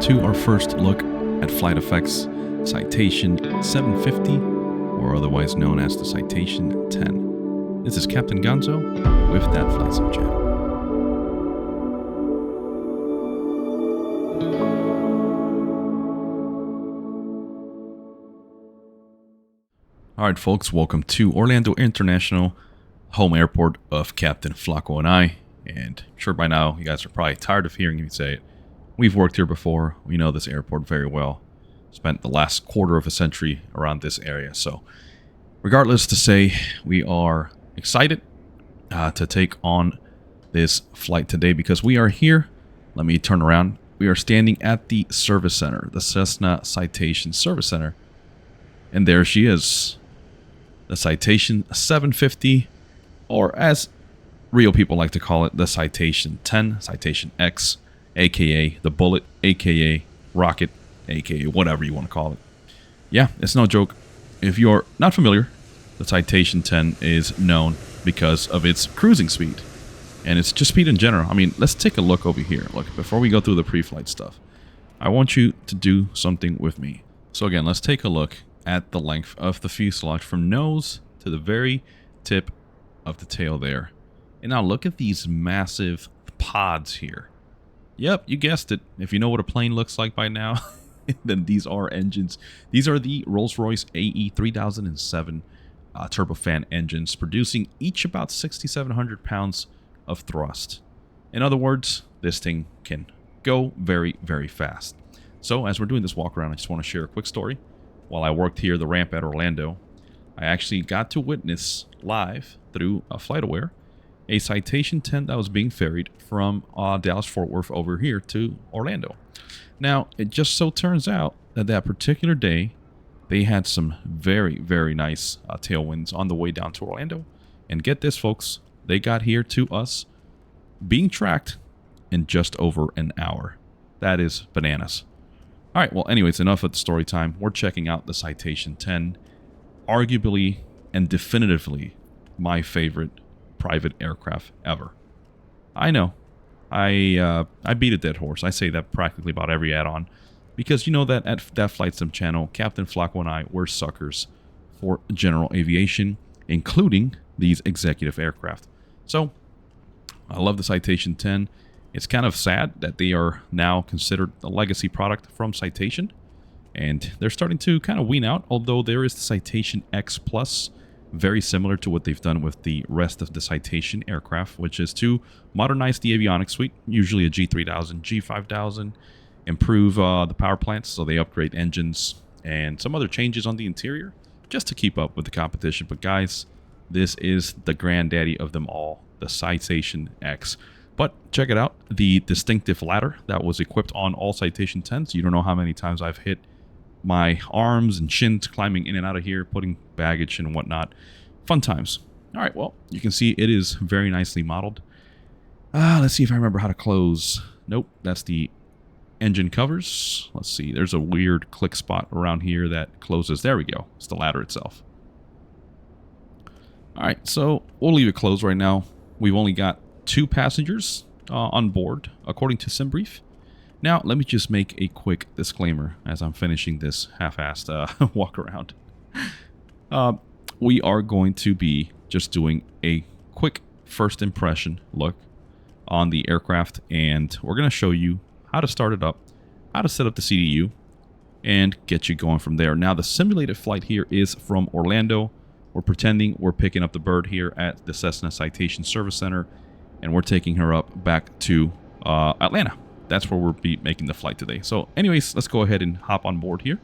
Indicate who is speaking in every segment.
Speaker 1: to our first look at FlightFX Citation 750, or otherwise known as the Citation 10. This is Captain Gonzo with that Flight Sim channel. Alright folks, welcome to Orlando International, home airport of Captain Flako and I. And I'm sure by now you guys are probably tired of hearing me say it. We've worked here before, we know this airport very well. Spent the last quarter of a century around this area. So regardless to say, we are excited to take on this flight today because we are here. Let me turn around. We are standing at the service center, the Cessna Citation Service Center. And there she is. The Citation 750, or as real people like to call it, the Citation 10, Citation X, aka the Bullet, aka Rocket, aka whatever you want to call it. Yeah, it's no joke. If you're not familiar, the Citation 10 is known because of its cruising speed. And it's just speed in general. I mean, let's take a look over here. Look, before we go through the pre-flight stuff, I want you to do something with me. So again, let's take a look at the length of the fuselage from nose to the very tip of the tail there. And now look at these massive pods here. Yep, you guessed it. If you know what a plane looks like by now, then these are engines. These are the Rolls-Royce AE 3007 turbofan engines, producing each about 6,700 pounds of thrust. In other words, this thing can go very, very fast. So as we're doing this walk around, I just want to share a quick story. While I worked here, the ramp at Orlando, I actually got to witness live through FlightAware a Citation 10 that was being ferried from Dallas-Fort Worth over here to Orlando. Now, it just so turns out that that particular day, they had some very, very nice tailwinds on the way down to Orlando. And get this, folks, they got here to us being tracked in just over an hour. That is bananas. All right, well, anyways, enough of the story time. We're checking out the Citation 10, arguably and definitively my favorite private aircraft ever. I know, I beat a dead horse. I say that practically about every add-on because you know that at that Flight Sim channel, Captain Flako and I, we're suckers for general aviation, including these executive aircraft. So, I love the Citation 10. It's kind of sad that they are now considered a legacy product from Citation. And they're starting to kind of wean out, although there is the Citation X Plus, very similar to what they've done with the rest of the Citation aircraft, which is to modernize the avionics suite, usually a G3000, G5000, improve the power plants, so they upgrade engines and some other changes on the interior, just to keep up with the competition. But guys, this is the granddaddy of them all, the Citation X. But check it out, the distinctive ladder that was equipped on all Citation 10s. You don't know how many times I've hit my arms and shins climbing in and out of here, putting baggage and whatnot. Fun times. All right, well, you can see it is very nicely modeled. Let's see if I remember how to close. Nope, that's the engine covers. Let's see, there's a weird click spot around here that closes. There we go, it's the ladder itself. All right, so we'll leave it closed right now. We've only got 2 passengers on board, according to SimBrief. Now, let me just make a quick disclaimer as I'm finishing this half-assed walk around. We are going to be just doing a quick first impression look on the aircraft, and we're going to show you how to start it up, how to set up the CDU, and get you going from there. Now, the simulated flight here is from Orlando. We're pretending we're picking up the bird here at the Cessna Citation Service Center, and we're taking her up back to Atlanta. That's where we'll be making the flight today. So anyways, let's go ahead and hop on board here.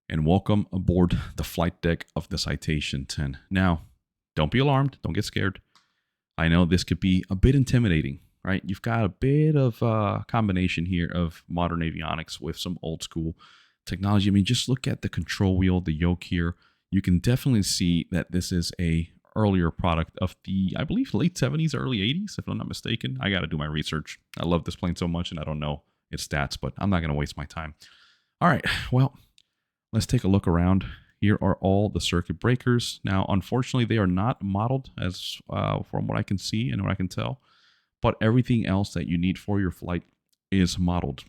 Speaker 1: And welcome aboard the flight deck of the Citation 10. Now, don't be alarmed. Don't get scared. I know this could be a bit intimidating, right? You've got a bit of a combination here of modern avionics with some old school technology. I mean, just look at the control wheel, the yoke here. You can definitely see that this is a earlier product of the, I believe, late 70s, early 80s, if I'm not mistaken. I got to do my research. I love this plane so much, and I don't know its stats, but I'm not going to waste my time. All right, well, let's take a look around. Here are all the circuit breakers. Now, unfortunately, they are not modeled as from what I can see and what I can tell, but everything else that you need for your flight is modeled.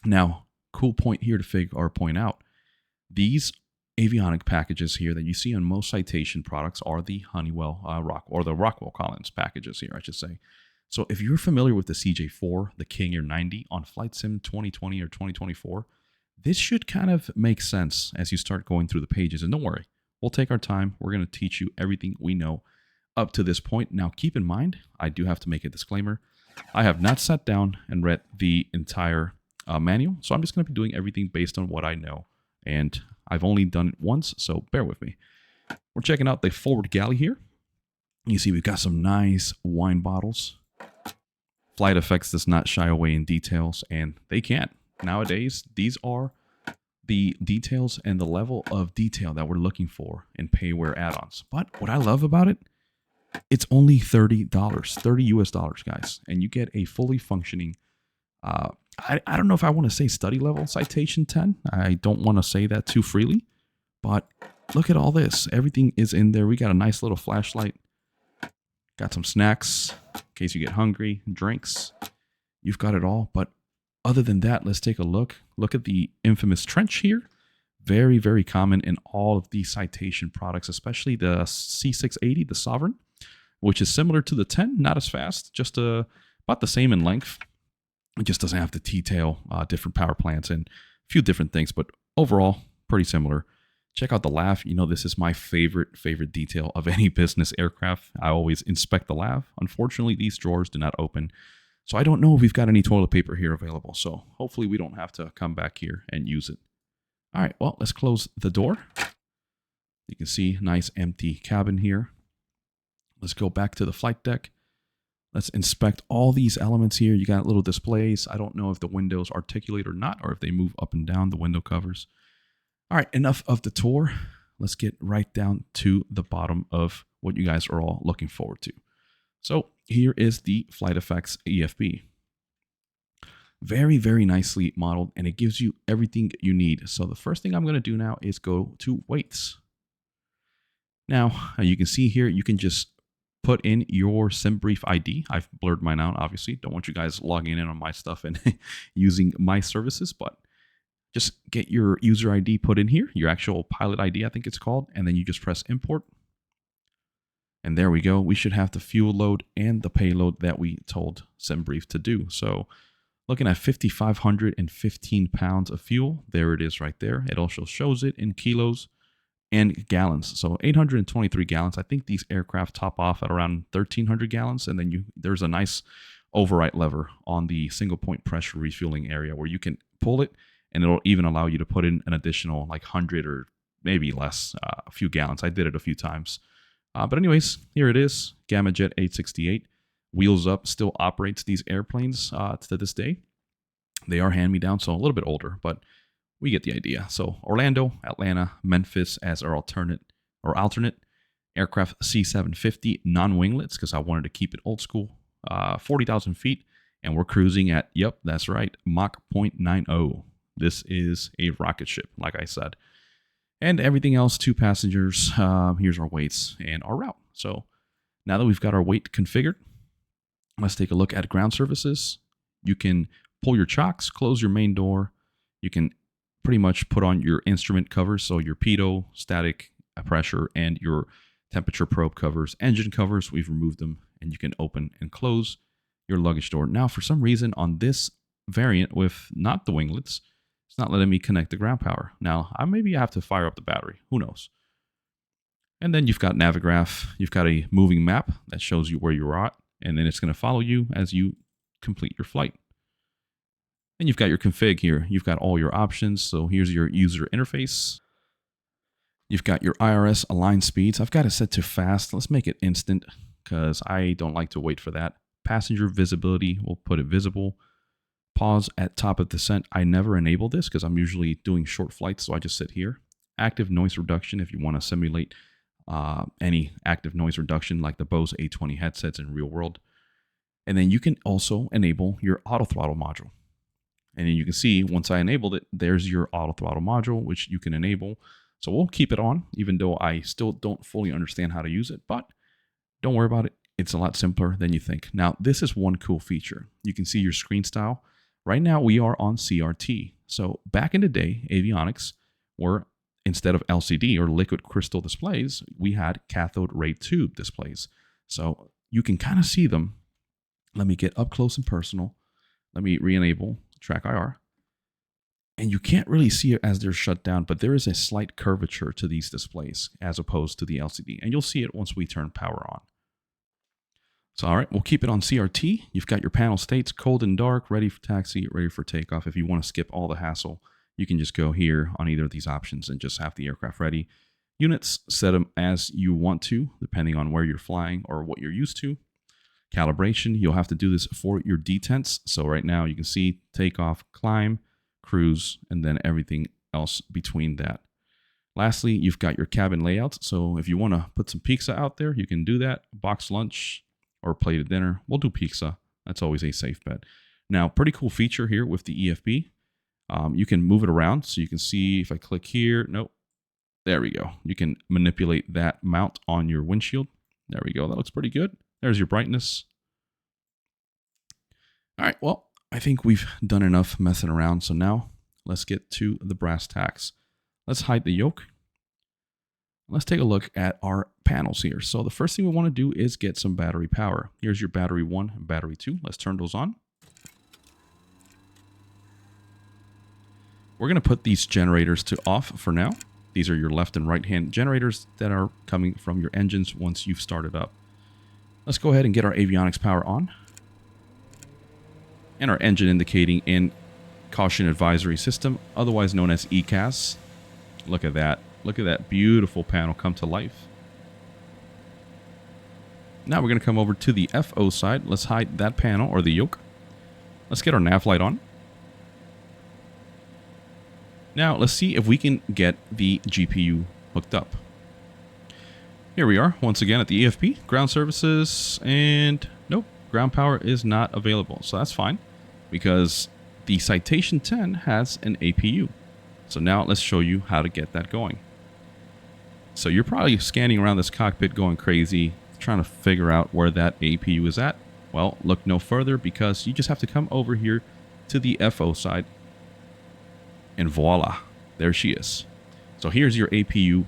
Speaker 1: Now, cool point here to point out, these avionic packages here that you see on most Citation products are the Honeywell the Rockwell Collins packages here, I should say. So if you're familiar with the CJ4, the King Air 90 on Flight Sim 2020 or 2024, this should kind of make sense as you start going through the pages. And don't worry, we'll take our time. We're going to teach you everything we know up to this point. Now, keep in mind, I do have to make a disclaimer. I have not sat down and read the entire manual, so I'm just going to be doing everything based on what I know. And I've only done it once, so bear with me. We're checking out the forward galley here. You see we've got some nice wine bottles. FlightFX does not shy away in details, and they can't. Nowadays, these are the details and the level of detail that we're looking for in payware add-ons. But what I love about it, it's only $30, $30 US dollars, guys. And you get a fully functioning, I don't know if I want to say study level Citation 10. I don't want to say that too freely. But look at all this. Everything is in there. We got a nice little flashlight. Got some snacks in case you get hungry, drinks. You've got it all. But other than that, let's take a look. Look at the infamous trench here. Very, very common in all of these Citation products, especially the C680, the Sovereign, which is similar to the 10, not as fast, just about the same in length. It just doesn't have the T-tail, different power plants, and a few different things, but overall, pretty similar. Check out the lav. You know, this is my favorite detail of any business aircraft. I always inspect the lav. Unfortunately, these drawers do not open. So I don't know if we've got any toilet paper here available. So hopefully we don't have to come back here and use it. All right, well, let's close the door. You can see nice empty cabin here. Let's go back to the flight deck. Let's inspect all these elements here. You got little displays. I don't know if the windows articulate or not, or if they move up and down the window covers. All right, enough of the tour. Let's get right down to the bottom of what you guys are all looking forward to. So here is the FlightFX EFB. Very, very nicely modeled, and it gives you everything you need. So the first thing I'm going to do now is go to weights. Now, you can see here, you can just put in your SimBrief ID. I've blurred mine out, obviously. Don't want you guys logging in on my stuff and using my services, but just get your user ID put in here, your actual pilot ID, I think it's called, and then you just press import. And there we go. We should have the fuel load and the payload that we told SimBrief to do. So looking at 5,515 pounds of fuel. There it is right there. It also shows it in kilos and gallons. So 823 gallons. I think these aircraft top off at around 1,300 gallons. And then there's a nice override lever on the single point pressure refueling area where you can pull it, and it'll even allow you to put in an additional like 100 or maybe less, a few gallons. I did it a few times. But anyways, here it is, Gamma Jet 868. Wheels Up still operates these airplanes to this day. They are hand-me-down, so a little bit older, but we get the idea. So Orlando, Atlanta, Memphis as our alternate aircraft C750 non-winglets, because I wanted to keep it old school. 40,000 feet, and we're cruising at, yep, that's right, Mach 0.90. This is a rocket ship, like I said. And everything else, 2 passengers. Here's our weights and our route. So now that we've got our weight configured, let's take a look at ground services. You can pull your chocks, close your main door. You can pretty much put on your instrument covers, so your pitot, static pressure, and your temperature probe covers. Engine covers, we've removed them, and you can open and close your luggage door. Now, for some reason, on this variant with not the winglets, it's not letting me connect the ground power. Now, maybe I have to fire up the battery. Who knows? And then you've got Navigraph. You've got a moving map that shows you where you're at, and then it's going to follow you as you complete your flight. And you've got your config here. You've got all your options. So here's your user interface. You've got your IRS align speeds. I've got it set to fast. Let's make it instant because I don't like to wait for that. Passenger visibility, we'll put it visible. Pause at top of descent. I never enable this because I'm usually doing short flights, so I just sit here. Active noise reduction if you want to simulate any active noise reduction like the Bose A20 headsets in real world. And then you can also enable your auto throttle module. And then you can see once I enabled it, there's your auto throttle module, which you can enable. So we'll keep it on, even though I still don't fully understand how to use it. But don't worry about it. It's a lot simpler than you think. Now, this is one cool feature. You can see your screen style Right now we are on CRT. So back in the day, avionics were, instead of LCD or liquid crystal displays, we had cathode ray tube displays. So you can kind of see them. Let me get up close and personal. Let me re-enable track IR. And you can't really see it as they're shut down, but there is a slight curvature to these displays as opposed to the LCD. And you'll see it once we turn power on. So, all right, we'll keep it on CRT. You've got your panel states, cold and dark, ready for taxi, ready for takeoff. If you want to skip all the hassle, you can just go here on either of these options and just have the aircraft ready. Units, set them as you want to, depending on where you're flying or what you're used to. Calibration, you'll have to do this for your detents. So right now you can see takeoff, climb, cruise, and then everything else between that. Lastly, you've got your cabin layouts. So if you want to put some pizza out there, you can do that. Box lunch or plated dinner. We'll do pizza. That's always a safe bet. Now, pretty cool feature here with the EFB. You can move it around. So you can see if I click here, nope. There we go. You can manipulate that mount on your windshield. There we go. That looks pretty good. There's your brightness. All right, well, I think we've done enough messing around. So now let's get to the brass tacks. Let's hide the yoke. Let's take a look at our panels here. So the first thing we want to do is get some battery power. Here's your battery 1 and battery 2. Let's turn those on. We're going to put these generators to off for now. These are your left and right hand generators that are coming from your engines once you've started up. Let's go ahead and get our avionics power on. And our engine indicating and caution advisory system, otherwise known as EICAS. Look at that. Look at that beautiful panel come to life. Now we're going to come over to the FO side. Let's hide that panel or the yoke. Let's get our nav light on. Now let's see if we can get the GPU hooked up. Here we are once again at the EFP, ground services, and nope, ground power is not available. So that's fine because the Citation 10 has an APU. So now let's show you how to get that going. So you're probably scanning around this cockpit going crazy, trying to figure out where that APU is at. Well, look no further because you just have to come over here to the FO side. And voila, there she is. So here's your APU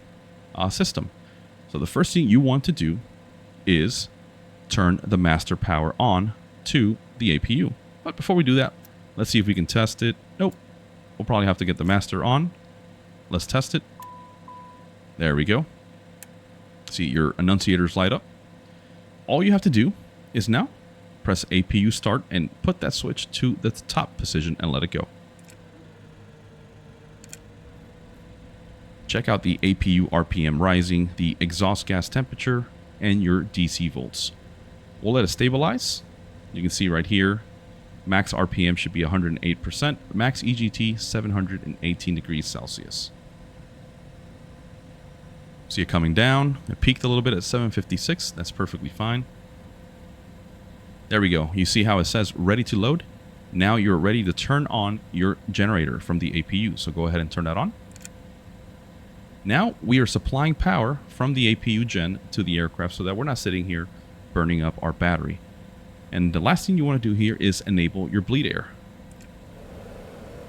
Speaker 1: system. So the first thing you want to do is turn the master power on to the APU. But before we do that, let's see if we can test it. Nope. We'll probably have to get the master on. Let's test it. There we go. See your annunciators light up. All you have to do is now press APU start and put that switch to the top position and let it go. Check out the APU RPM rising, the exhaust gas temperature, and your DC volts. We'll let it stabilize. You can see right here, max RPM should be 108%, max EGT 718 degrees Celsius. See it coming down. It peaked a little bit at 756. That's perfectly fine. There we go. You see how it says ready to load? Now you're ready to turn on your generator from the APU. So go ahead and turn that on. Now we are supplying power from the APU gen to the aircraft so that we're not sitting here burning up our battery. And the last thing you want to do here is enable your bleed air.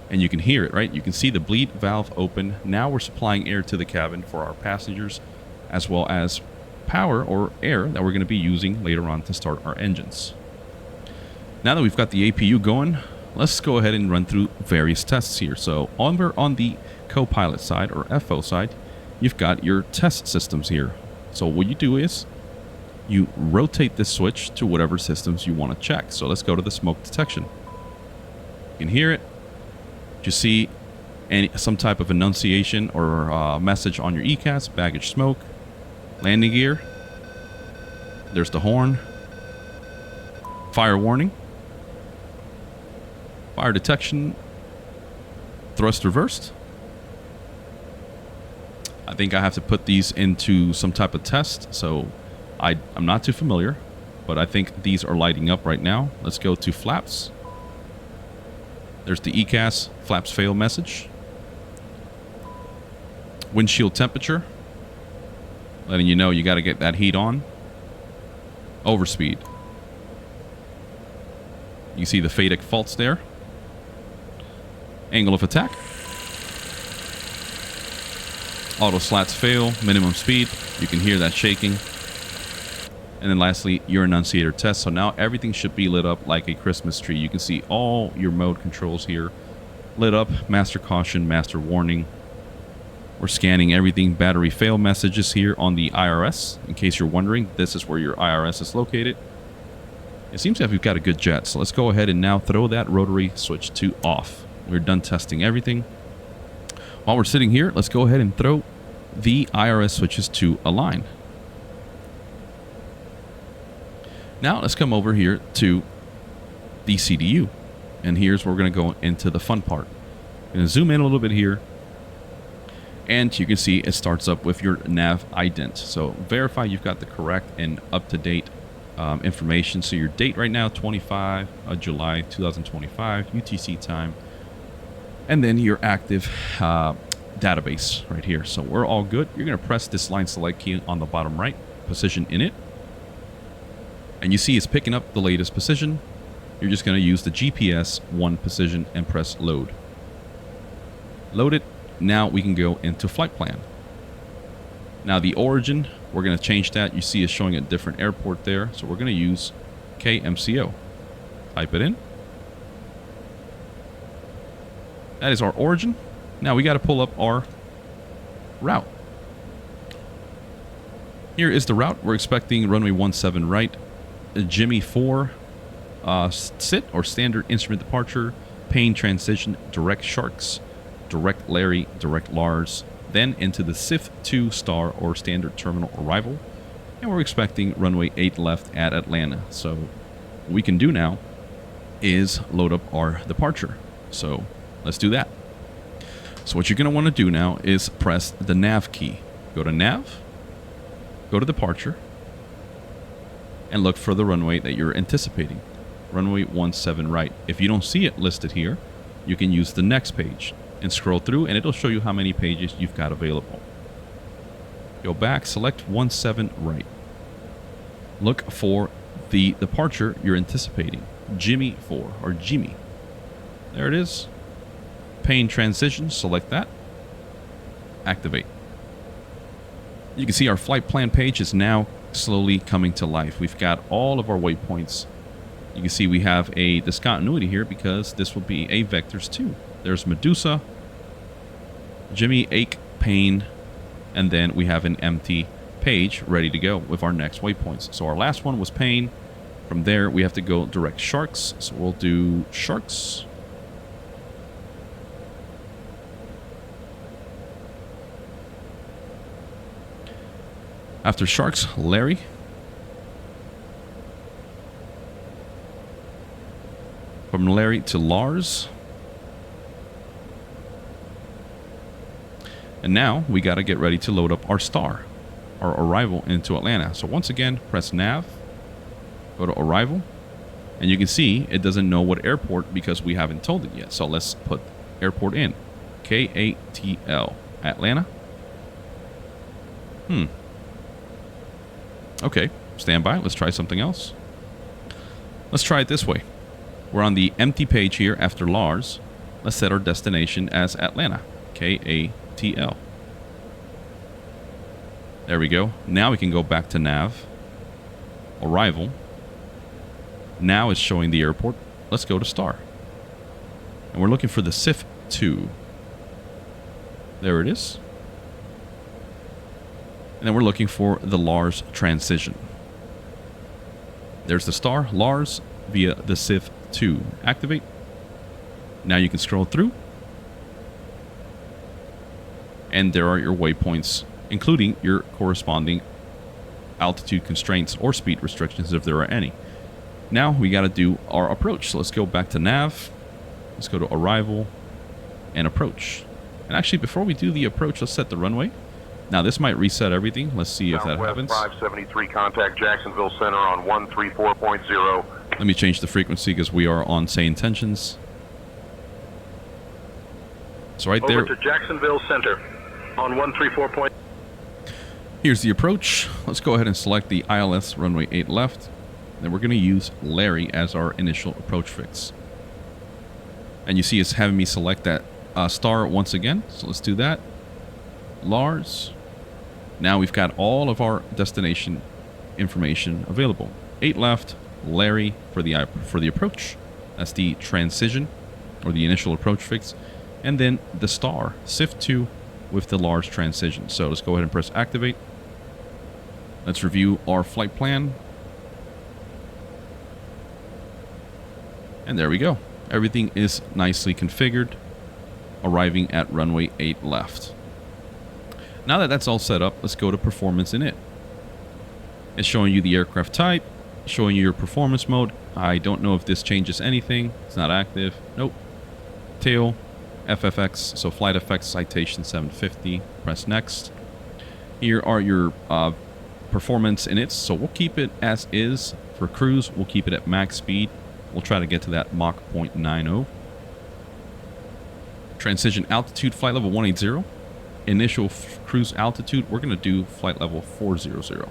Speaker 1: And you can hear it, right? You can see the bleed valve open. Now we're supplying air to the cabin for our passengers, as well as power or air that we're going to be using later on to start our engines. Now that we've got the APU going, let's go ahead and run through various tests here. So over on the co-pilot side or FO side, you've got your test systems here. So what you do is you rotate this switch to whatever systems you want to check. So let's go to the smoke detection. You can hear it. You see some type of annunciation or message on your EICAS, baggage smoke, landing gear. There's the horn, fire warning, fire detection, thrust reversed. I think I have to put these into some type of test, so I'm not too familiar, but I think these are lighting up right now. Let's go to flaps. There's the EICAS flaps fail message. Windshield temperature, letting you know you got to get that heat on. Overspeed. You see the FADEC faults there. Angle of attack. Auto slats fail. Minimum speed. You can hear that shaking. And then lastly, your annunciator test. So now everything should be lit up like a Christmas tree. You can see all your mode controls here lit up. Master caution, master warning. We're scanning everything. Battery fail messages here on the IRS. In case you're wondering, this is where your IRS is located. It seems like we've got a good jet. So let's go ahead and now throw that rotary switch to off. We're done testing everything. While we're sitting here, let's go ahead and throw the IRS switches to align. Now let's come over here to the CDU. And here's where we're going to go into the fun part. I'm going to zoom in a little bit here. And you can see it starts up with your nav ident. So verify you've got the correct and up-to-date information. So your date right now, 25 July 2025, UTC time. And then your active database right here. So we're all good. You're going to press this line select key on the bottom right, position in it. And you see it's picking up the latest position. You're just going to use the GPS 1 position and press load. Load it. Now we can go into flight plan. Now the origin, we're going to change that. You see it's showing a different airport there. So we're going to use KMCO. Type it in. That is our origin. Now we got to pull up our route. Here is the route. We're expecting runway 17 right. Jimmy 4 sit or standard instrument departure. Pane transition, direct Sharks. Direct Larry, direct Lars, then into the SIF 2 star or standard terminal arrival. And we're expecting runway 8 left at Atlanta. So what we can do now is load up our departure. So let's do that. So what you're going to want to do now is press the nav key. Go to nav, go to departure, and look for the runway that you're anticipating. Runway 17 right. If you don't see it listed here, you can use the next page and scroll through, and it'll show you how many pages you've got available. Go back, select 17 right. Look for the departure you're anticipating. Jimmy 4 or Jimmy. There it is. Pane transition, select that. Activate. You can see our flight plan page is now slowly coming to life. We've got all of our waypoints. You can see we have a discontinuity here because this will be a Vectors 2. There's Medusa, Jimmy, Ake, Pane, and then we have an empty page ready to go with our next waypoints. So our last one was Pane. From there, we have to go direct Sharks. So we'll do Sharks. After Sharks, Larry. From Larry to Lars. And now we got to get ready to load up our star, our arrival into Atlanta. So once again, press nav, go to arrival, and you can see it doesn't know what airport because we haven't told it yet. So let's put airport in. KATL, Atlanta. Okay, stand by. Let's try something else. Let's try it this way. We're on the empty page here after Lars. Let's set our destination as Atlanta. KATL. There we go. Now we can go back to nav. Arrival. Now it's showing the airport. Let's go to star. And we're looking for the SIF 2. There it is. And then we're looking for the Lars transition. There's the star, Lars, via the SIF 2. Activate. Now you can scroll through. And there are your waypoints, including your corresponding altitude constraints or speed restrictions if there are any. Now we got to do our approach. So let's go back to nav. Let's go to arrival and approach. And actually, before we do the approach, let's set the runway. Now this might reset everything. Let's see if that happens.
Speaker 2: 573, contact Jacksonville Center on 134.0.
Speaker 1: Let me change the frequency because we are on say intentions. So right there.
Speaker 2: Over to Jacksonville Center on 134.
Speaker 1: Here's the approach. Let's go ahead and select the ILS runway 8 left. Then we're going to use Larry as our initial approach fix. And you see it's having me select that star once again. So let's do that. Lars. Now we've got all of our destination information available. 8 left. Larry for the approach. That's the transition or the initial approach fix. And then the star, SIFT 2 with the Lars transition. So let's go ahead and press activate. Let's review our flight plan. And there we go. Everything is nicely configured, arriving at runway 8 left. Now that that's all set up, let's go to performance in it. It's showing you the aircraft type, showing you your performance mode. I don't know if this changes anything. It's not active. Nope. Tail, FFX, so FlightFX Citation 750. Press next. Here are your performance in it, so we'll keep it as is. For cruise, we'll keep it at max speed. We'll try to get to that Mach 0.90. Transition altitude, flight level 180. Initial cruise altitude, we're going to do flight level 400.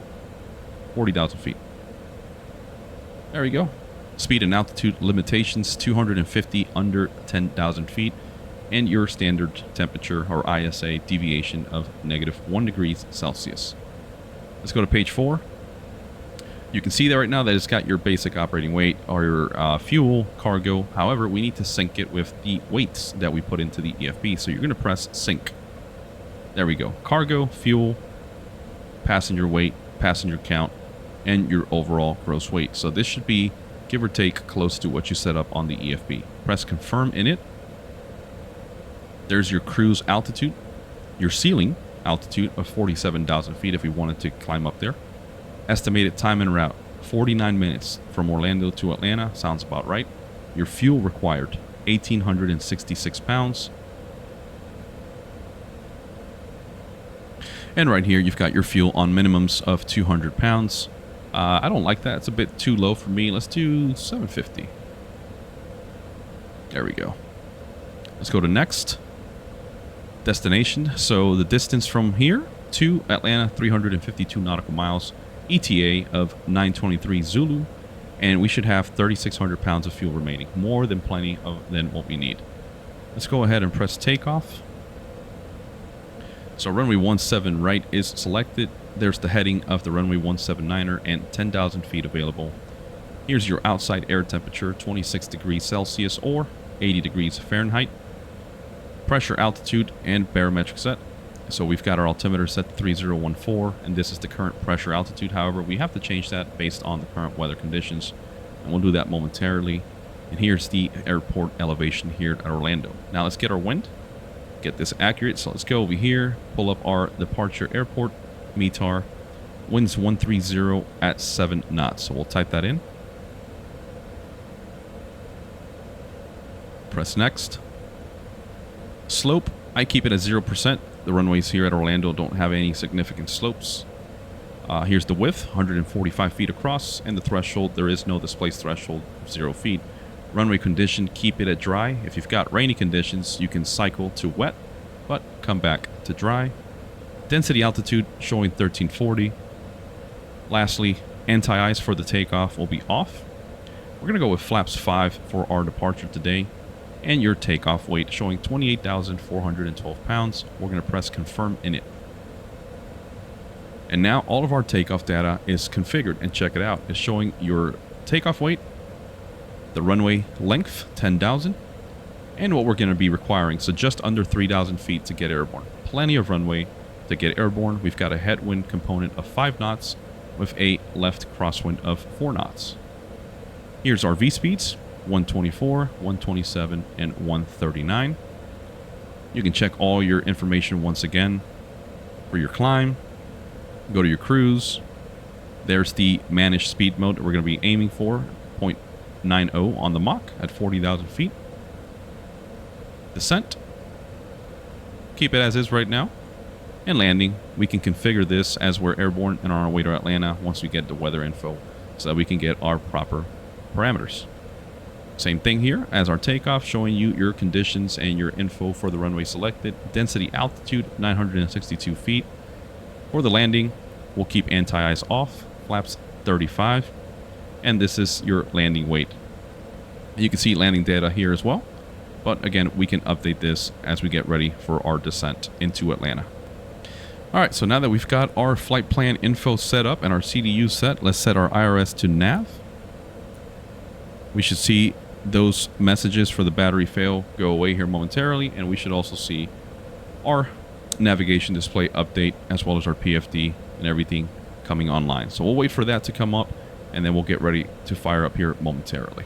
Speaker 1: 40,000 feet. There we go. Speed and altitude limitations, 250 under 10,000 feet. And your standard temperature, or ISA, deviation of -1 degrees Celsius. Let's go to page 4. You can see there right now that it's got your basic operating weight or your fuel, cargo. However, we need to sync it with the weights that we put into the EFB. So you're going to press sync. There we go. Cargo, fuel, passenger weight, passenger count, and your overall gross weight. So this should be, give or take, close to what you set up on the EFB. Press confirm in it. There's your cruise altitude, your ceiling altitude of 47,000 feet if we wanted to climb up there. Estimated time en route, 49 minutes from Orlando to Atlanta. Sounds about right. Your fuel required, 1,866 pounds. And right here, you've got your fuel on minimums of 200 pounds. I don't like that. It's a bit too low for me. Let's do 750. There we go. Let's go to next. Destination. So the distance from here to Atlanta, 352 nautical miles. ETA of 923 Zulu, and we should have 3,600 pounds of fuel remaining, more than plenty than what we need. Let's go ahead and press takeoff. So runway 17 right is selected. There's the heading of the runway 179er and 10,000 feet available. Here's your outside air temperature, 26 degrees Celsius or 80 degrees Fahrenheit. Pressure, altitude, and barometric set. So we've got our altimeter set to 3014, and this is the current pressure altitude. However, we have to change that based on the current weather conditions, and we'll do that momentarily. And here's the airport elevation here at Orlando. Now let's get our wind, get this accurate. So let's go over here, pull up our departure airport, METAR. Wind's 130 at 7 knots. So we'll type that in. Press next. Slope, I keep it at 0%. The runways here at Orlando don't have any significant slopes. Here's the width, 145 feet across, and the threshold, there is no displaced threshold, 0 feet. Runway condition, keep it at dry. If you've got rainy conditions, you can cycle to wet, but come back to dry. Density altitude showing 1340. Lastly, anti-ice for the takeoff will be off. We're going to go with flaps 5 for our departure today. And your takeoff weight showing 28,412 pounds. We're going to press confirm in it. And now all of our takeoff data is configured, and check it out. It's showing your takeoff weight, the runway length, 10,000, and what we're going to be requiring. So just under 3,000 feet to get airborne. Plenty of runway to get airborne. We've got a headwind component of 5 knots with a left crosswind of 4 knots. Here's our V-speeds. 124, 127, and 139. You can check all your information once again for your climb. Go to your cruise. There's the managed speed mode that we're going to be aiming for, 0.90 on the Mach at 40,000 feet. Descent. Keep it as is right now. And landing, we can configure this as we're airborne and on our way to Atlanta once we get the weather info so that we can get our proper parameters. Same thing here as our takeoff, showing you your conditions and your info for the runway selected. Density altitude, 962 feet. For the landing, we'll keep anti-ice off, flaps 35. And this is your landing weight. You can see landing data here as well. But again, we can update this as we get ready for our descent into Atlanta. All right, so now that we've got our flight plan info set up and our CDU set, let's set our IRS to nav. We should see those messages for the battery fail go away here momentarily, and we should also see our navigation display update as well as our PFD and everything coming online. So we'll wait for that to come up, and then we'll get ready to fire up here momentarily.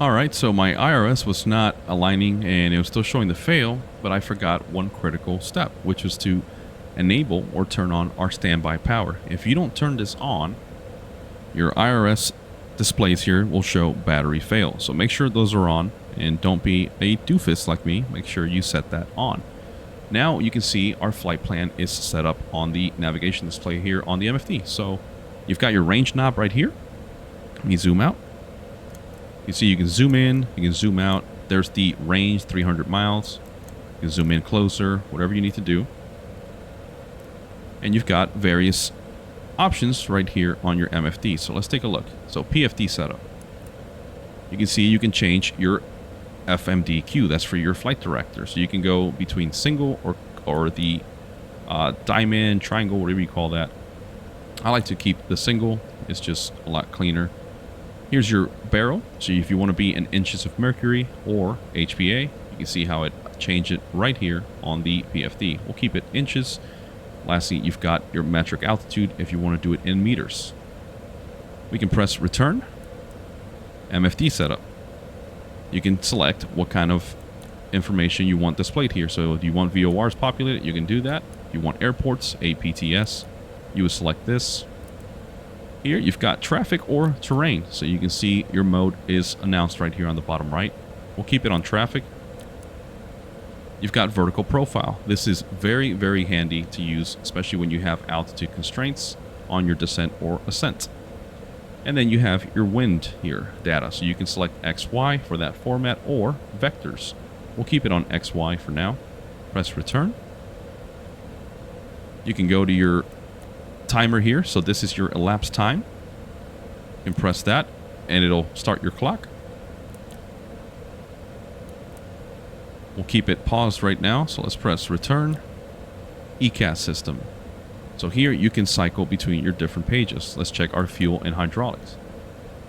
Speaker 1: All right, so my IRS was not aligning and it was still showing the fail, but I forgot one critical step, which was to enable or turn on our standby power. If you don't turn this on, your IRS displays here will show battery fail. So make sure those are on, and don't be a doofus like me. Make sure you set that on. Now you can see our flight plan is set up on the navigation display here on the MFD. So you've got your range knob right here. Let me zoom out. You see you can zoom in, you can zoom out. There's the range, 300 miles. You can zoom in closer, whatever you need to do. And you've got various options right here on your MFD. So let's take a look. So PFD setup. You can see you can change your FMD that's for your flight director. So you can go between single or the diamond, triangle, whatever you call that. I like to keep the single. It's just a lot cleaner. Here's your barrel. So if you want to be in inches of mercury or HPA, you can see how it changed it right here on the PFD. We'll keep it inches. Lastly, you've got your metric altitude if you want to do it in meters. We can press return. MFD setup. You can select what kind of information you want displayed here. So if you want VORs populated, you can do that. If you want airports, APTS, you would select this. Here you've got traffic or terrain. So you can see your mode is announced right here on the bottom right. We'll keep it on traffic. You've got vertical profile. This is very, very handy to use, especially when you have altitude constraints on your descent or ascent. And then you have your wind here data. So you can select XY for that format or vectors. We'll keep it on XY for now. Press return. You can go to your timer here. So this is your elapsed time. You can press that and it'll start your clock. We'll keep it paused right now. So let's press return. EICAS system. So here you can cycle between your different pages. Let's check our fuel and hydraulics.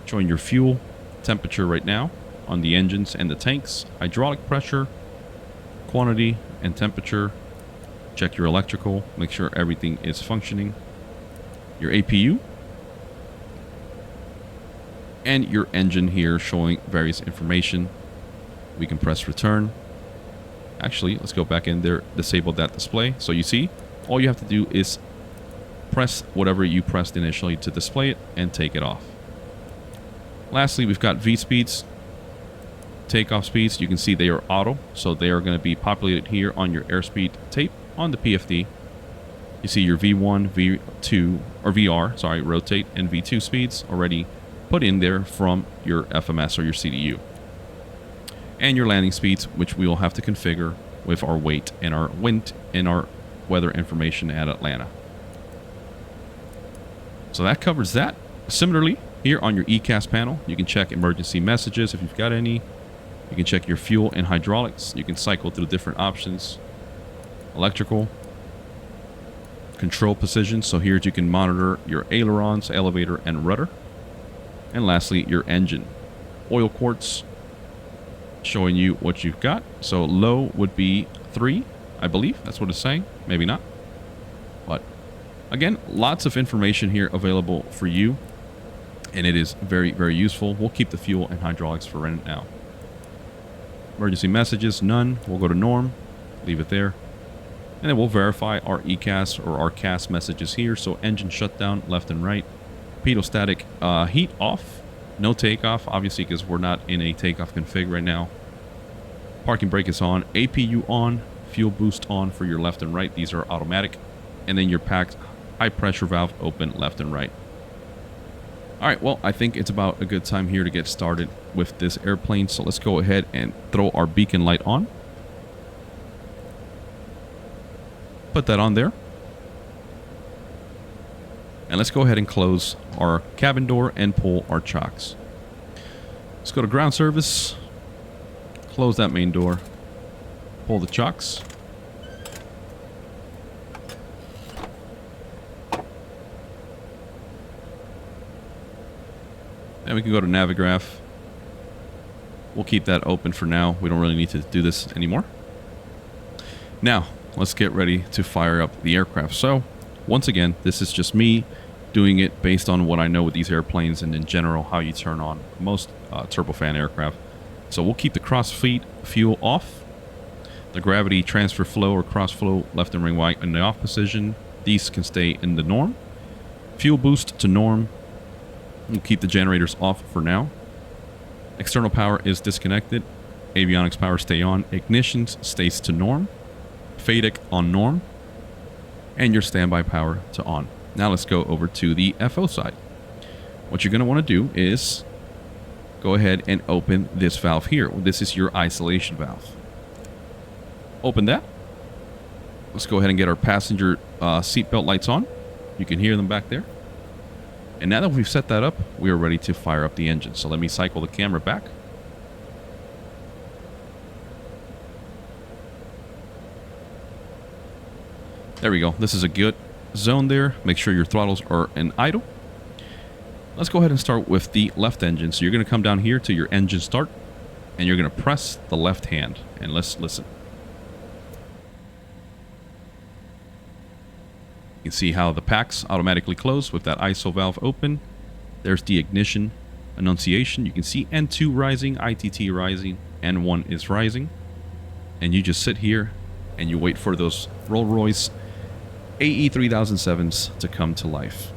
Speaker 1: Showing your fuel temperature right now on the engines and the tanks, hydraulic pressure, quantity and temperature. Check your electrical, make sure everything is functioning. Your APU. And your engine here showing various information. We can press return. Actually, let's go back in there, disable that display. So you see, all you have to do is press whatever you pressed initially to display it and take it off. Lastly, we've got V speeds, takeoff speeds. You can see they are auto, so they are going to be populated here on your airspeed tape on the PFD. You see your V1, V2, or VR, sorry, rotate, and V2 speeds already put in there from your FMS or your CDU. And your landing speeds, which we will have to configure with our weight and our wind and our weather information at Atlanta. So that covers that. Similarly, here on your EICAS panel, you can check emergency messages if you've got any. You can check your fuel and hydraulics. You can cycle through different options. Electrical. Control position. So here you can monitor your ailerons, elevator, and rudder. And lastly, your engine. Oil quarts. Showing you what you've got. So low would be 3, I believe. That's what it's saying. Maybe not. But again, lots of information here available for you. And it is very, very useful. We'll keep the fuel and hydraulics for right now. Emergency messages, none. We'll go to norm. Leave it there. And then we'll verify our EICAS or our CAS messages here. So engine shutdown, left and right. Pedostatic heat off. No takeoff, obviously, because we're not in a takeoff config right now. Parking brake is on. APU on. Fuel boost on for your left and right. These are automatic. And then your packed high pressure valve open left and right. All right, well, I think it's about a good time here to get started with this airplane. So let's go ahead and throw our beacon light on. Put that on there. And let's go ahead and close our cabin door and pull our chocks. Let's go to ground service. Close that main door. Pull the chocks. And we can go to Navigraph. We'll keep that open for now. We don't really need to do this anymore. Now, let's get ready to fire up the aircraft. So, once again, this is just me doing it based on what I know with these airplanes and in general how you turn on most turbofan aircraft. So we'll keep the cross-feed fuel off. The gravity transfer flow or cross-flow left and right in the off position. These can stay in the norm. Fuel boost to norm. We'll keep the generators off for now. External power is disconnected. Avionics power stay on. Ignitions stays to norm. FADEC on norm. And your standby power to on. Now let's go over to the FO side. What you're going to want to do is go ahead and open this valve here. This is your isolation valve. Open that. Let's go ahead and get our passenger seatbelt lights on. You can hear them back there. And now that we've set that up, we are ready to fire up the engine. So let me cycle the camera back. There we go. This is a good zone there. Make sure your throttles are in idle. Let's go ahead and start with the left engine. So you're going to come down here to your engine start, and you're going to press the left hand. And let's listen. You can see how the packs automatically close with that ISO valve open. There's the ignition annunciation. You can see N2 rising, ITT rising, N1 is rising. And you just sit here and you wait for those Rolls-Royce AE 3007s to come to life.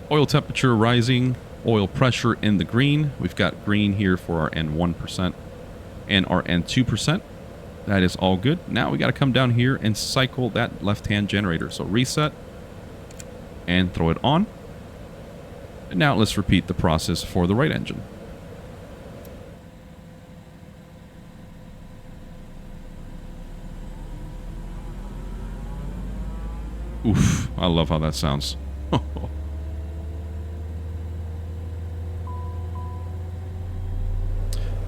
Speaker 1: Oil temperature rising. Oil pressure in the green. We've got green here for our N1% and our N2%. That is all good. Now we got to come down here and cycle that left-hand generator. So reset and throw it on. And now let's repeat the process for the right engine. Oof, I love how that sounds.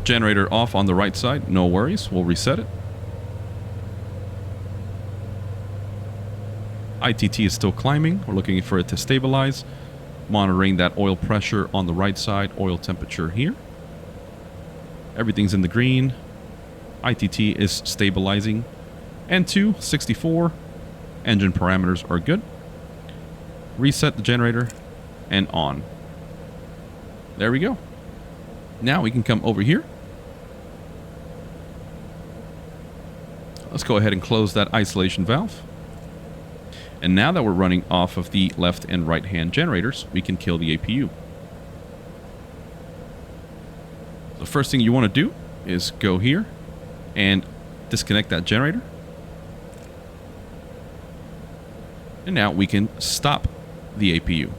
Speaker 1: Generator off on the right side, no worries, we'll reset it. ITT is still climbing, we're looking for it to stabilize. Monitoring that oil pressure on the right side, oil temperature here. Everything's in the green. ITT is stabilizing. N2, 64. Engine parameters are good. Reset the generator and on. There we go. Now we can come over here. Let's go ahead and close that isolation valve. And now that we're running off of the left and right hand generators, we can kill the APU. The first thing you want to do is go here and disconnect that generator. And now we can stop the APU.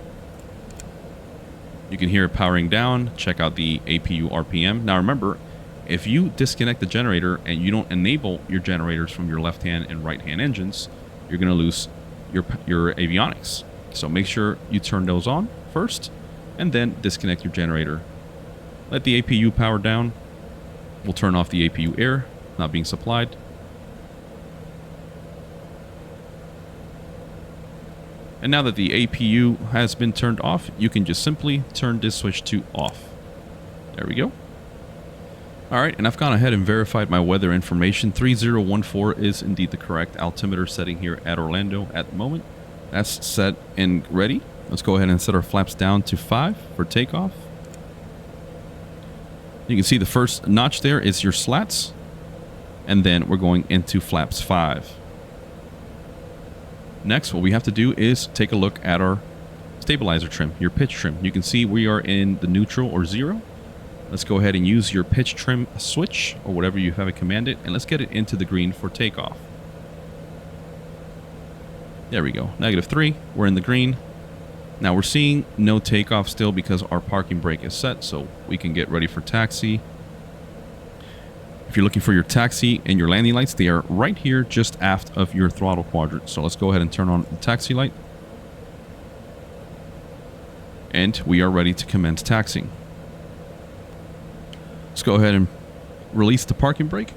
Speaker 1: You can hear it powering down. Check out the APU RPM. Now remember, if you disconnect the generator and you don't enable your generators from your left hand and right hand engines, you're going to lose your avionics. So make sure you turn those on first and then disconnect your generator. Let the APU power down. We'll turn off the APU air not being supplied. And now that the APU has been turned off, you can just simply turn this switch to off. There we go. Alright, and I've gone ahead and verified my weather information. 3014 is indeed the correct altimeter setting here at Orlando at the moment. That's set and ready. Let's go ahead and set our flaps down to 5 for takeoff. You can see the first notch there is your slats. And then we're going into flaps 5. Next, what we have to do is take a look at our stabilizer trim, your pitch trim. You can see we are in the neutral or 0. Let's go ahead and use your pitch trim switch or whatever you have it commanded, and let's get it into the green for takeoff. There we go. -3. We're in the green. Now we're seeing no takeoff still because our parking brake is set, so we can get ready for taxi. If you're looking for your taxi and your landing lights, they are right here just aft of your throttle quadrant. So let's go ahead and turn on the taxi light. And we are ready to commence taxiing. Let's go ahead and release the parking brake.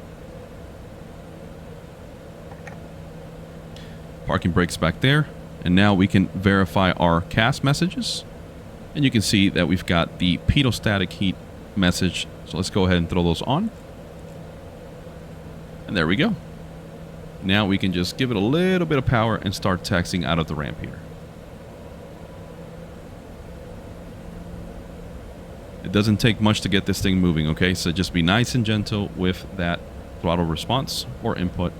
Speaker 1: Parking brake's back there. And now we can verify our CAS messages. And you can see that we've got the pedostatic heat message. So let's go ahead and throw those on. And there we go. Now we can just give it a little bit of power and start taxiing out of the ramp here. It doesn't take much to get this thing moving, okay? So just be nice and gentle with that throttle response or input.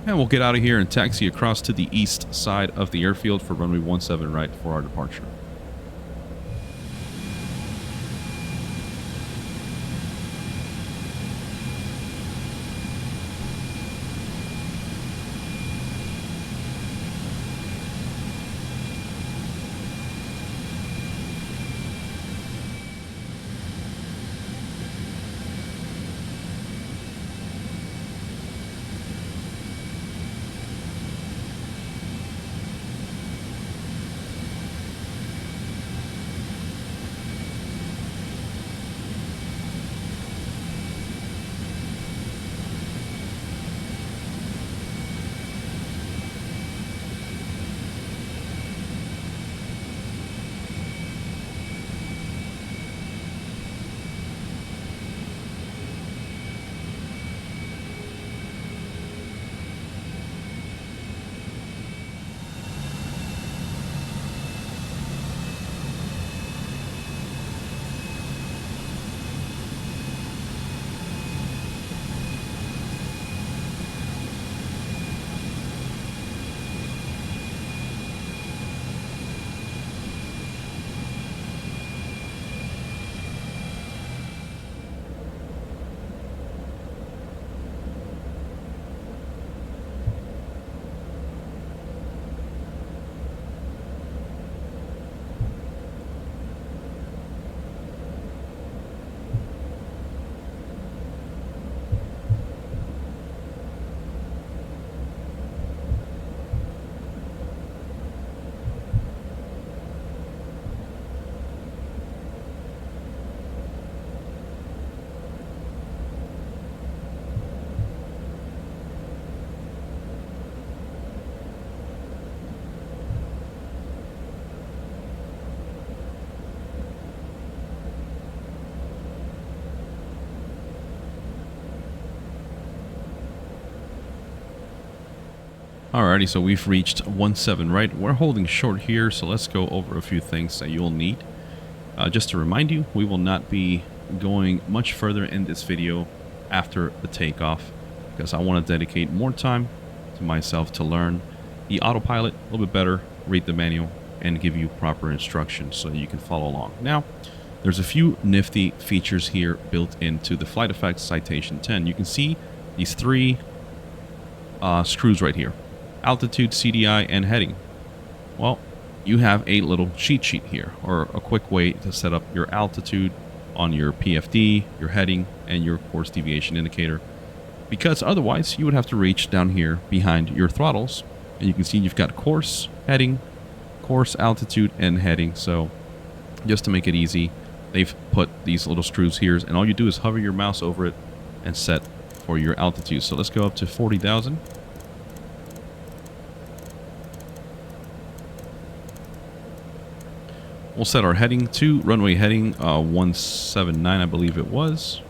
Speaker 1: And we'll get out of here and taxi across to the east side of the airfield for runway 17 right for our departure. Alrighty, so we've reached 17 right. We're holding short here, so let's go over a few things that you'll need. Just to remind you, we will not be going much further in this video after the takeoff because I want to dedicate more time to myself to learn the autopilot a little bit better, read the manual, and give you proper instructions so you can follow along. Now, there's a few nifty features here built into the FlightFX Citation 10. You can see these three screws right here: altitude, CDI, and heading. Well, you have a little cheat sheet here, or a quick way to set up your altitude on your PFD, your heading, and your course deviation indicator, because otherwise you would have to reach down here behind your throttles, and you can see you've got course, heading, course, altitude, and heading. So just to make it easy, they've put these little screws here, and all you do is hover your mouse over it and set for your altitude. So let's go up to 40,000. We'll set our heading to runway heading 179, I believe it was.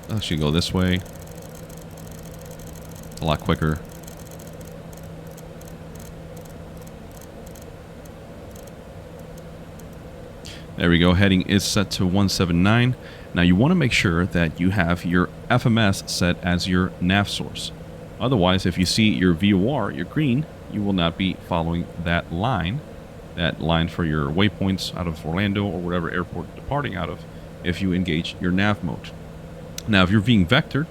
Speaker 1: Let's actually go this way. It's a lot quicker. There we go. Heading is set to 179. Now you want to make sure that you have your FMS set as your nav source. Otherwise, if you see your VOR, your green, you will not be following that line. That line for your waypoints out of Orlando or whatever airport you're departing out of if you engage your nav mode. Now, if you're being vectored,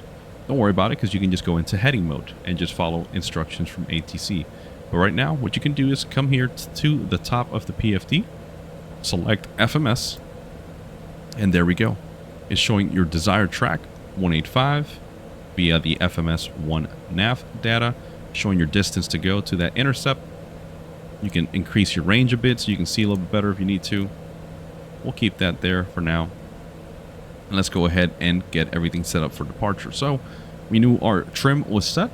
Speaker 1: don't worry about it because you can just go into heading mode and just follow instructions from ATC. But right now, what you can do is come here to the top of the PFD, select FMS, And there we go. It's showing your desired track 185 via the FMS 1 nav data, showing your distance to go to that intercept. You can increase your range a bit so you can see a little bit better if you need to. We'll keep that there for now. And let's go ahead and get everything set up for departure. So we knew our trim was set.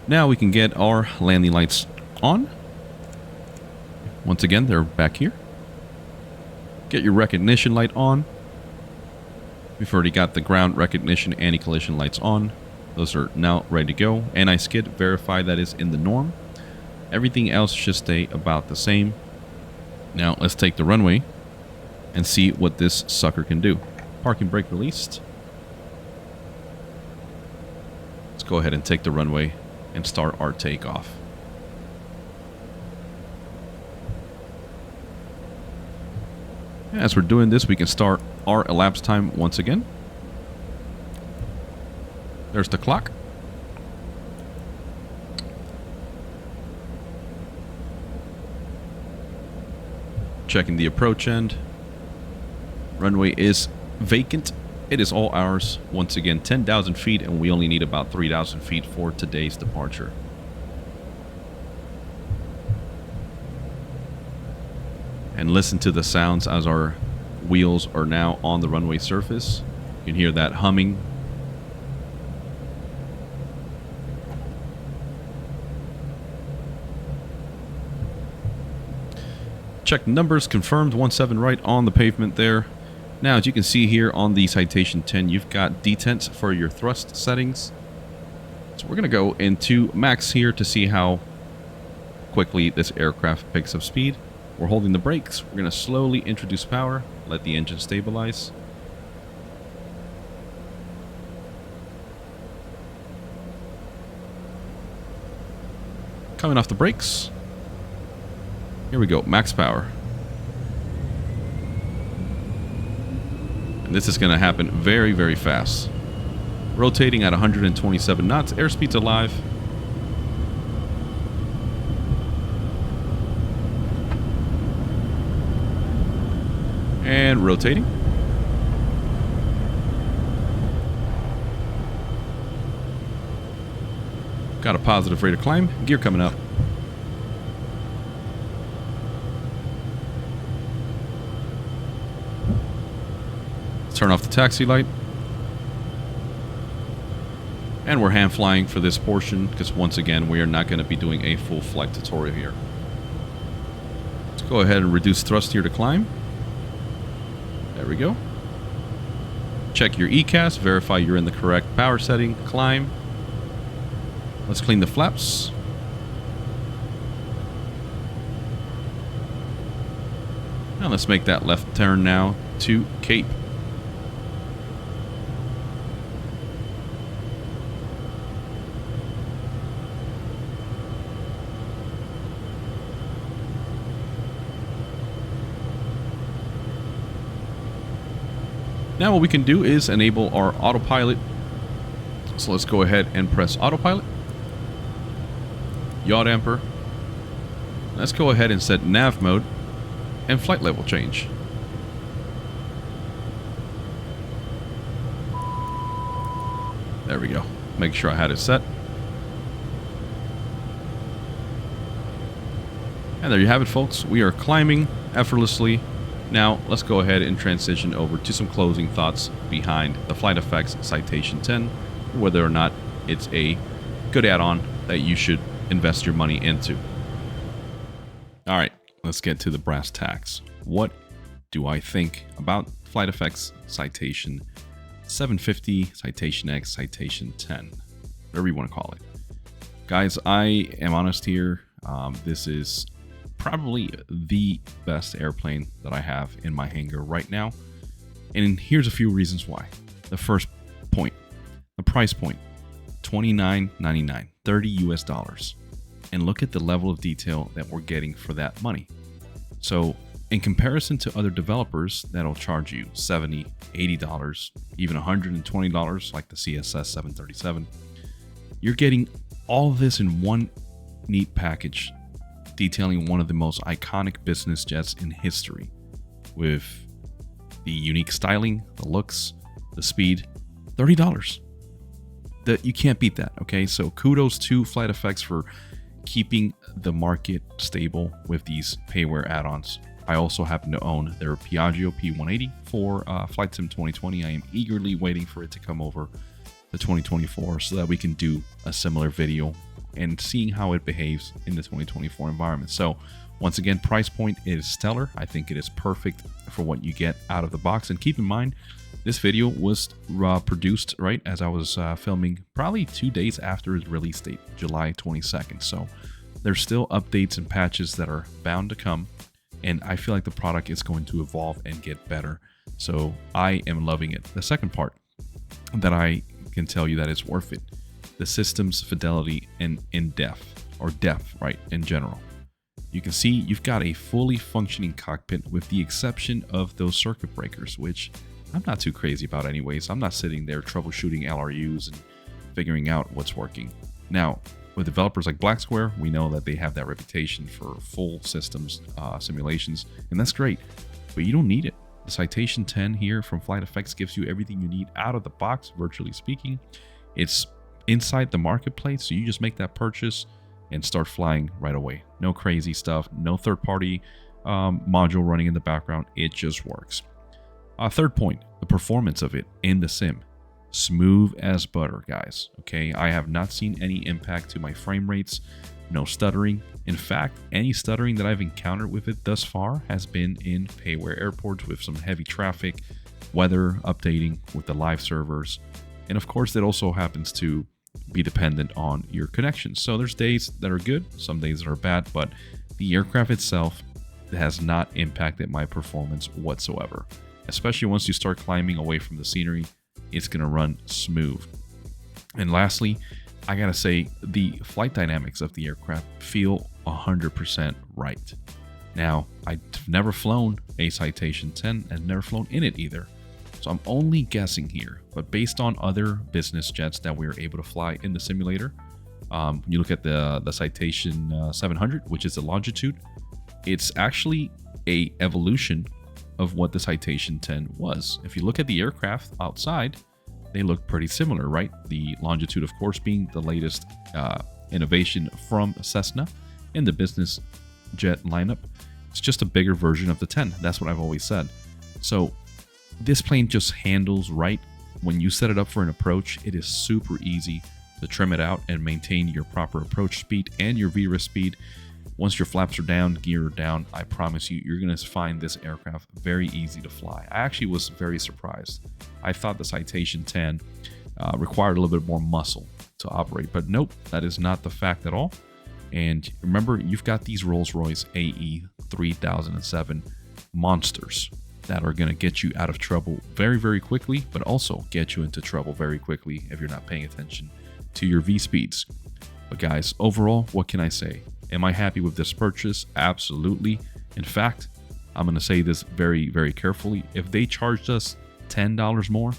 Speaker 1: Now we can get our landing lights on. Once again, they're back here. Get your recognition light on. We've already got the ground recognition anti-collision lights on. Those are now ready to go. Anti-skid, verify that is in the norm. Everything else should stay about the same. Now let's take the runway and see what this sucker can do. Parking brake released. Let's go ahead and take the runway and start our takeoff. As we're doing this, we can start our elapsed time once again. There's the clock. Checking the approach end. Runway is vacant. It is all ours. Once again, 10,000 feet, and we only need about 3,000 feet for today's departure. And listen to the sounds as our wheels are now on the runway surface. You can hear that humming. Check numbers, confirmed 17 right on the pavement there. Now, as you can see here on the Citation 10, you've got detents for your thrust settings. So we're going to go into max here to see how quickly this aircraft picks up speed. We're holding the brakes. We're going to slowly introduce power, let the engine stabilize. Coming off the brakes. Here we go, max power. And this is going to happen very, very fast. Rotating at 127 knots, airspeed's alive. And rotating. Got a positive rate of climb. Gear coming up. Let's turn off the taxi light. And we're hand flying for this portion because once again we are not going to be doing a full flight tutorial here. Let's go ahead and reduce thrust here to climb. There we go. Check your EICAS, verify you're in the correct power setting, climb. Let's clean the flaps. Now let's make that left turn now to Cape. Now what we can do is enable our autopilot. So let's go ahead and press autopilot. Yaw damper. Let's go ahead and set nav mode and flight level change. There we go. Make sure I had it set. And there you have it, folks. We are climbing effortlessly. Now, let's go ahead and transition over to some closing thoughts behind the FlightFX Citation 10, whether or not it's a good add-on that you should invest your money into. All right, let's get to the brass tacks. What do I think about FlightFX Citation 750, Citation X, Citation 10, whatever you want to call it? Guys, I am honest here. This is probably the best airplane that I have in my hangar right now. And here's a few reasons why. The first point, the price point, $29.99, $30 US. And look at the level of detail that we're getting for that money. So in comparison to other developers that'll charge you $70, $80, even $120 like the CSS 737, you're getting all of this in one neat package, detailing one of the most iconic business jets in history, with the unique styling, the looks, the speed, $30. You can't beat that, okay? So kudos to FlightFX for keeping the market stable with these payware add-ons. I also happen to own their Piaggio P180 for Flight Sim 2020. I am eagerly waiting for it to come over to 2024 so that we can do a similar video and seeing how it behaves in the 2024 environment. So once again, price point is stellar. I think it is perfect for what you get out of the box. And keep in mind, this video was produced right as I was filming probably 2 days after its release date, July 22nd. So there's still updates and patches that are bound to come. And I feel like the product is going to evolve and get better. So I am loving it. The second part that I can tell you that it's worth it, the system's fidelity and depth, right, in general. You can see you've got a fully functioning cockpit with the exception of those circuit breakers, which I'm not too crazy about anyways. I'm not sitting there troubleshooting LRUs and figuring out what's working. Now, with developers like Blacksquare, we know that they have that reputation for full systems simulations, and that's great, but you don't need it. The Citation 10 here from FlightFX gives you everything you need out of the box, virtually speaking. It's inside the marketplace, so you just make that purchase and start flying right away. No crazy stuff, no third-party module running in the background. It just works. Third point, the performance of it in the sim. Smooth as butter, guys. Okay, I have not seen any impact to my frame rates, no stuttering. In fact, any stuttering that I've encountered with it thus far has been in payware airports with some heavy traffic, weather updating with the live servers, and of course, it also happens to be dependent on your connection. So there's days that are good, some days that are bad, but the aircraft itself has not impacted my performance whatsoever. Especially once you start climbing away from the scenery, it's going to run smooth. And lastly, I gotta say, the flight dynamics of the aircraft feel 100% right. Now, I've never flown a Citation 10 and never flown in it either. So I'm only guessing here, but based on other business jets that we were able to fly in the simulator, you look at the Citation 700, which is the Longitude, it's actually a evolution of what the Citation 10 was. If you look at the aircraft outside, they look pretty similar, right? The Longitude, of course, being the latest innovation from Cessna in the business jet lineup. It's just a bigger version of the 10. That's what I've always said. So this plane just handles right. When you set it up for an approach, it is super easy to trim it out and maintain your proper approach speed and your VRIS speed. Once your flaps are down, gear are down, I promise you, you're going to find this aircraft very easy to fly. I actually was very surprised. I thought the Citation 10 required a little bit more muscle to operate, but nope, that is not the fact at all. And remember, you've got these Rolls-Royce AE 3007 monsters that are going to get you out of trouble very, very quickly, but also get you into trouble very quickly if you're not paying attention to your V speeds. But guys, overall, what can I say? Am I happy with this purchase? Absolutely. In fact, I'm going to say this very, very carefully. If they charged us $10 more,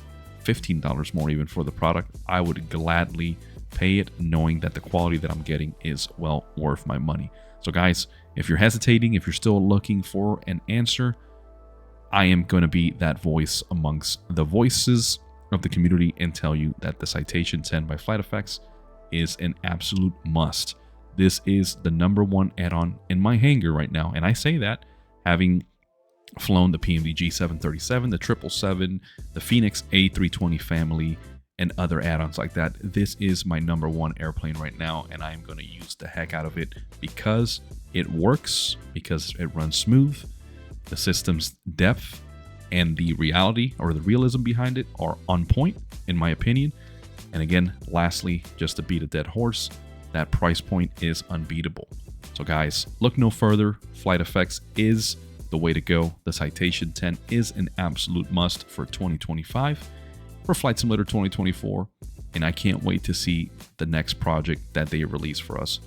Speaker 1: $15 more even for the product, I would gladly pay it, knowing that the quality that I'm getting is well worth my money. So guys, if you're hesitating, if you're still looking for an answer, I am going to be that voice amongst the voices of the community and tell you that the Citation 10 by FlightFX is an absolute must. This is the #1 add-on in my hangar right now, and I say that having flown the PMD G737, the 777, the Phoenix A320 family, and other add-ons like that. This is my #1 airplane right now, and I am going to use the heck out of it because it works, because it runs smooth. The system's depth and the reality or the realism behind it are on point, in my opinion. And again, lastly, just to beat a dead horse, that price point is unbeatable. So guys, look no further. FlightFX is the way to go. The Citation 10 is an absolute must for 2025, for Flight Simulator 2024, and I can't wait to see the next project that they release for us.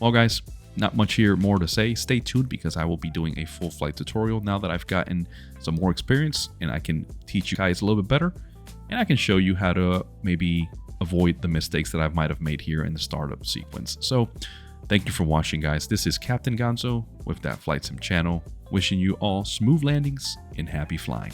Speaker 1: Well guys, not much here more to say. Stay tuned because I will be doing a full flight tutorial now that I've gotten some more experience and I can teach you guys a little bit better, and I can show you how to maybe avoid the mistakes that I might have made here in the startup sequence. So thank you for watching, guys. This is Captain Gonzo with that Flight Sim channel, wishing you all smooth landings and happy flying.